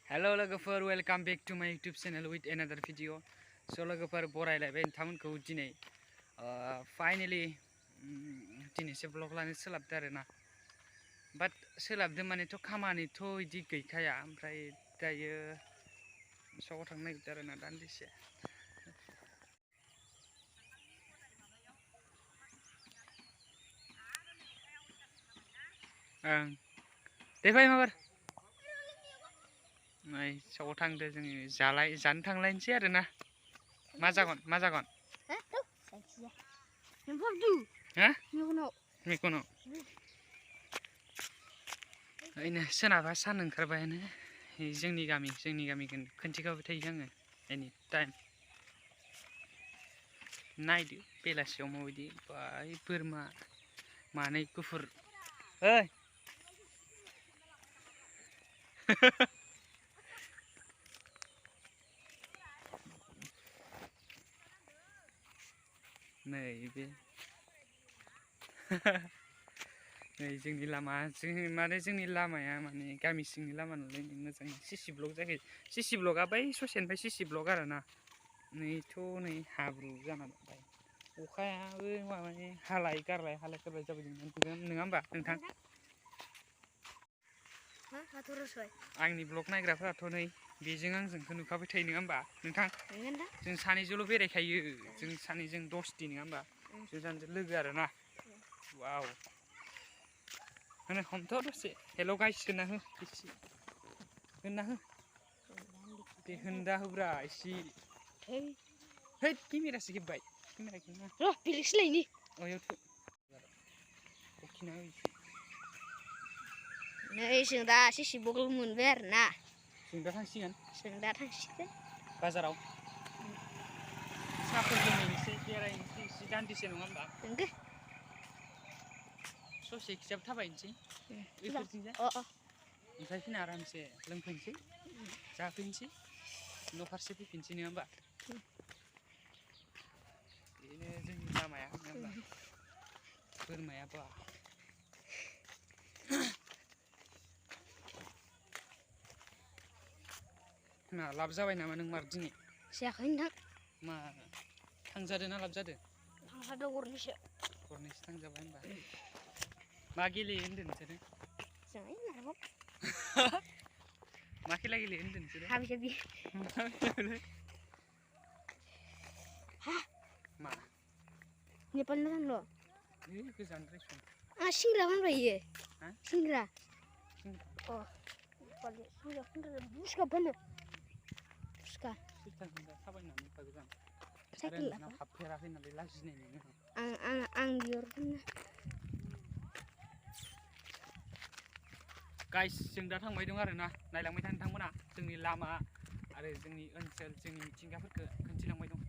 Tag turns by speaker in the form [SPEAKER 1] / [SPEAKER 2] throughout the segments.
[SPEAKER 1] Hello logoफोर, welcome back to my YouTube channel with another video. So logoफोर बरायलायबाय नोंथांमोनखौ दिनै finally दिनैसो blog लानो सोलाबदों आरोना. बाट सोलाबदों मानेथ' खामानिथ' इदि गैखाया, ओमफ्राय दायो सकाव थांनो नागिरदों आरोना दान्दिसे. दे फै माबार. नै सकाव थांदो जोङो जानो थांलायनोसै आरोना. मा जागोन? Ha? Mikono. Ini सोनाबा सान ओंखारबायानो. जोंनि गामि खोन्थिखाबाय थायो आङो एनि टाइम. नायदो बेलासियाव माबायदि बाय बोरमा मानै गुफुर. ओइ नै बे नै जोंनि लामा जोंनि लामाया माने गामि सिंनि लामा नालाय मोजां सिसि ब्लक जायाखै. सिसि ब्लकआ बै ससेनिफ्राय सिसि ब्लक आरोना. नैथ' नै हाब्रु जाना दं. अखायाबो माने हालाय गारलाय जाबाय नङा होमबा नोंथां? आंनि ब्लग नायग्राफोराथ' नै बेजों आंजोंखौ नुखाबाय थायो नङा होमबा नोंथां? जों सानैजोंल' बेरायखायो. जों सानैजों दसथि नङा होमबा? जों सानैजों लोगो आरोना. वाव. होनो हमथ' दसे. हेल' गाइस होनना हो एसे. होनना हो. दे होनदा होब्रा एसे. हैद केमेरासो खेब्बाय. केमेरा खेबना र' बेलेग सोलायनि. अयाव थु. अखिना हो एसे. नै जों दा सिसि ब्लक मोनबाय आरोना. जों दा थांसिगोन बाजाराव. साफोर लोंहैनोसै बेरायनोसै एसे दान्दिसे नङा होमबा? नंगौ. ससे खिजाब थाबायनोसै बेफोरथिंजाय. ओमफ्राय फैना आरामसे लोंफैनोसै जाफैनोसै न' फारसे फैफिनसै नङा होमबा? बेनो जोंनि लामाया नङा होमबा? बोरमाया बा ना लाब जाबाय नामा नों मार दिनै? जायाखै नोंथां. मा थांजादों ना लाब जादों? थांजादों गरनैसो थांजाबाय होनबा. मा गेलेयो होनदों नोंसोरो? जों मार्बल. मा खेला गेलेयो होनदों नोंसोरो? हाबि मा? नेपालनि थांल'? गोजानद्राय सं. सिंग्रा फानबाय इयो? सिंग्रा? अ बुसका फानो. बुसका. थाबायनानै एफा गोजान. साइकेल हाबफेराखै नालाय लाजिनाय मोनो आं बिहर फानो. गाइस जों दा थांबाय दं आरोना. नायलांबाय था नोंथांमोना जोंनि लामा आरो जोंनि ओनसोल जोंनि मिथिंगाफोरखौ खोन्थिलांबाय दं.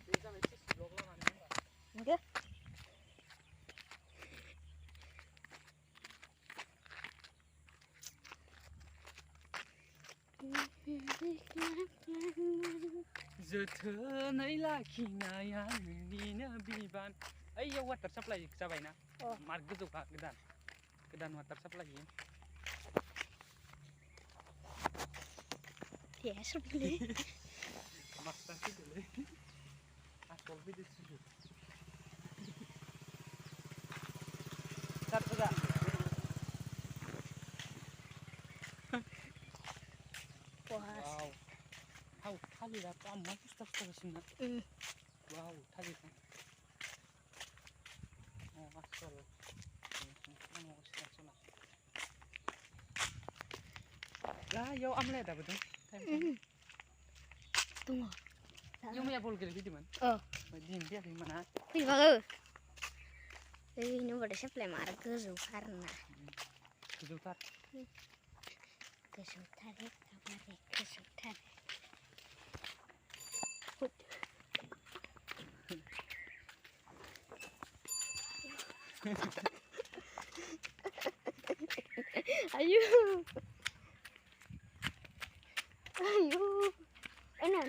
[SPEAKER 1] बे जाबाय सिसि ब्लक लामा नङा होमबा? नंगौ. जोथोनै लाखिनाया नोंनिनो बिबान. ओइयाव वाटार साप्लाइ जाबायना? मार गोजौखा गोदान वाटार साप्लाइ गैया. दे सरफिनलै. मास्टार फैदोलै. आसल फैदो सुजु. सारफोरा वाव. हाव थालिरा दामा बुस्थु गासिनो. वाव थालिरा. आसल. ला इयाव आमलाया दाबो दं? दङ. इयाव मैया बल गेलेफैदोंमोन? दिनै फैयाखै होनबा ना? फैबाबो. ओइनो वाटार साप्लाइ मार गोजौथार आरोना. गोजौथार? गोजौथार एखेबारे गोजौथार. आयु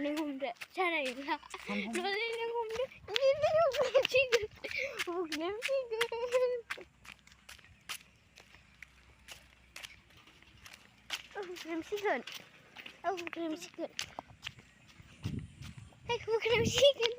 [SPEAKER 1] नों हमदो जानाय नङा. नों हमदो.
[SPEAKER 2] bukremsikan. Aku bukremsikan. Aku bukremsikan.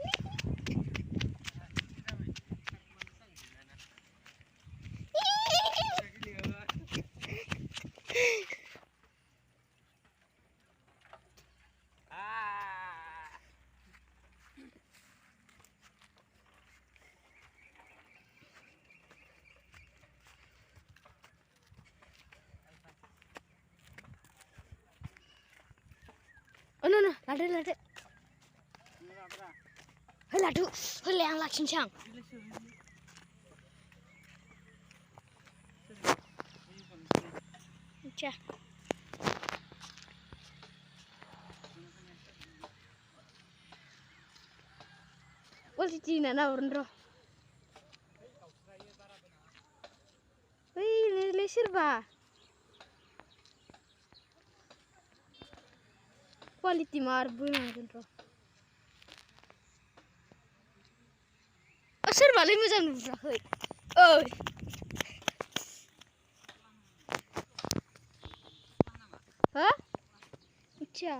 [SPEAKER 2] Oh no, lada. Ladu, yang langsung siang. Cah. Polisi nana urunro. Wih, lesir ba. Quality marbu urunro. Asar balik macam urunro. Oh. Hah? Iya.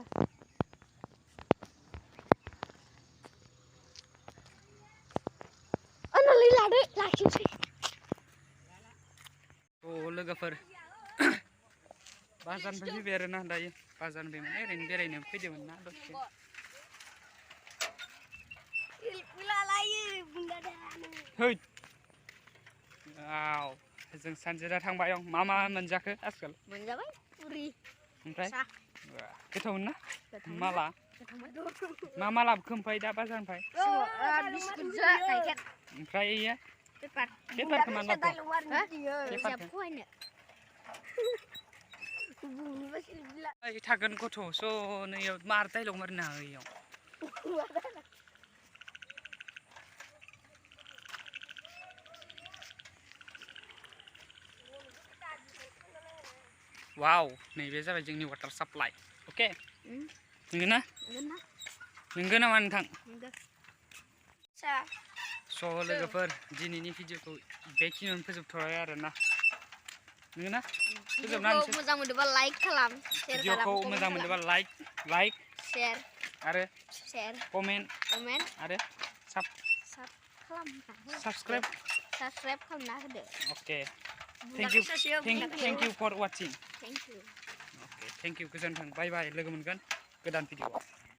[SPEAKER 2] Ano lilade langsung sih.
[SPEAKER 1] Oh लोगोफोर बाजार फैबाय आरोना दायो बाजारनिफ्राय माने ओरैनो बेरायनो फैदोंमोन ना दसे है वाव जों सानजेरा थांबाय मा मोनजाखो आजकाल
[SPEAKER 2] मोनजाबाय पुरि
[SPEAKER 1] ओमफ्राय गोथावमोन ना माला मा लाबोखो ओमफ्राय दा बाजारनिफ्राय
[SPEAKER 2] बिस्कुटजों गाइखेर
[SPEAKER 1] ओमफ्राय इयो पेपारखौ मानो लाबोखो थागोन गथ' स' नैयाव मार दाइलग मारिनो हायो वाव नैबे जाबाय जोंनि वाटार साप्लाइ अके नंगौ नामा नोंथां स' लोगोफोर दिनैनि भिडिअखौ बेखिनियावनो फोजोबथ'बाय आरोना नंगौ ना फोजोबनानैसो
[SPEAKER 2] मोजां मोनोबा लाइक खालाम
[SPEAKER 1] भिडिअखौ मोजां मोनोबा लाइक
[SPEAKER 2] शेयार
[SPEAKER 1] आरो कमेन्ट आरो साबस्क्राइब
[SPEAKER 2] खालामना होदो
[SPEAKER 1] okay thank you for watching thank you गोजोन्थों बाय बाय लोगो मोनगोन गोदान भिडिअ